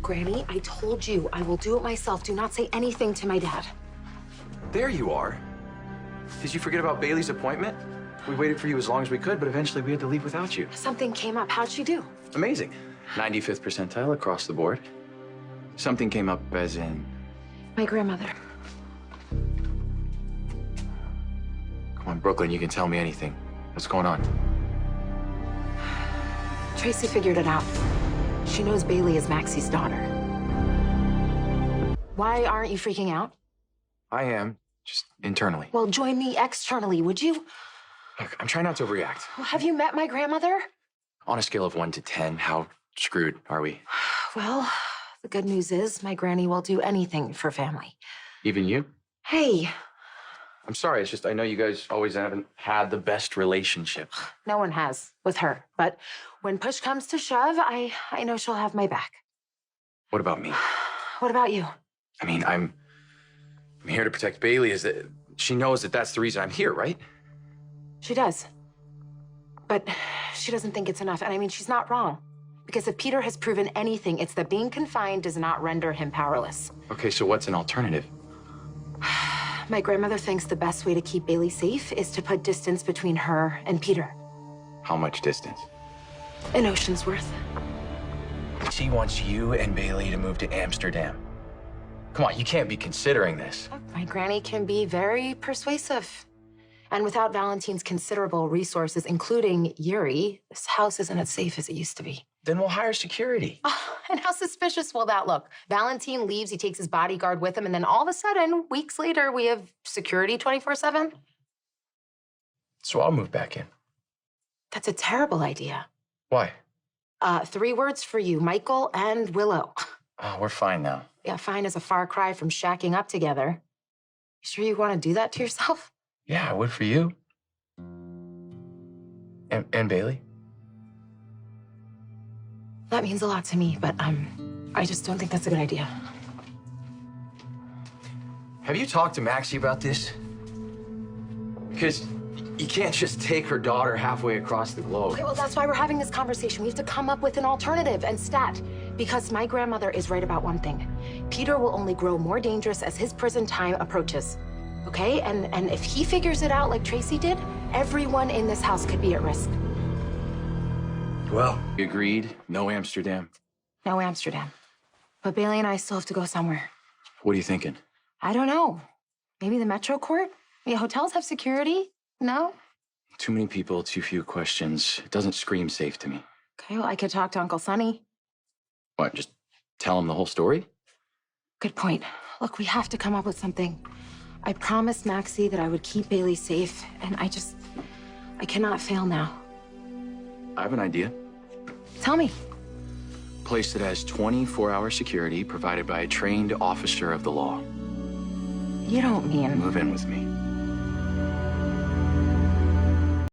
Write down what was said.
Granny, I told you I will do it myself. Do not say anything to my dad. There you are. Did you forget about Bailey's appointment? We waited for you as long as we could, but eventually we had to leave without you. Something came up. How'd she do? Amazing. 95th percentile across the board. Something came up as in... My grandmother. Come on, Brooklyn, you can tell me anything. What's going on? Tracy figured it out. She knows Bailey is Maxie's daughter. Why aren't you freaking out? I am, just internally. Well, join me externally, would you? Look, I'm trying not to overreact. Well, have you met my grandmother? On a scale of 1 to 10, how screwed are we? Well, the good news is my granny will do anything for family. Even you? Hey. I'm sorry, it's just I know you guys always haven't had the best relationship. No one has with her. But when push comes to shove, I know she'll have my back. What about me? What about you? I mean, I'm here to protect Bailey. Is that she knows that that's the reason I'm here, right? She does. But she doesn't think it's enough. And I mean, she's not wrong. Because if Peter has proven anything, it's that being confined does not render him powerless. Okay, so what's an alternative? My grandmother thinks the best way to keep Bailey safe is to put distance between her and Peter. How much distance? An ocean's worth. She wants you and Bailey to move to Amsterdam. Come on, you can't be considering this. My granny can be very persuasive. And without Valentine's considerable resources, including Yuri, this house isn't as safe as it used to be. Then we'll hire security. Oh, and how suspicious will that look? Valentine leaves, he takes his bodyguard with him, and then all of a sudden, weeks later, we have security 24/7? So I'll move back in. That's a terrible idea. Why? 3 words for you, Michael and Willow. Oh, we're fine now. Yeah, fine is a far cry from shacking up together. You sure you want to do that to yourself? Yeah, I would for you. And Bailey? That means a lot to me, but I just don't think that's a good idea. Have you talked to Maxie about this? Because you can't just take her daughter halfway across the globe. Okay, well, that's why we're having this conversation. We have to come up with an alternative and stat. Because my grandmother is right about one thing. Peter will only grow more dangerous as his prison time approaches. Okay? And if he figures it out like Tracy did, everyone in this house could be at risk. Well, we agreed. No Amsterdam. No Amsterdam. But Bailey and I still have to go somewhere. What are you thinking? I don't know. Maybe the Metro Court? I mean, hotels have security. No? Too many people, too few questions. It doesn't scream safe to me. Okay, well, I could talk to Uncle Sonny. What, just tell him the whole story? Good point. Look, we have to come up with something. I promised Maxie that I would keep Bailey safe, and I cannot fail now. I have an idea. Tell me. Place that has 24-hour security provided by a trained officer of the law. You don't mean... Move in with me.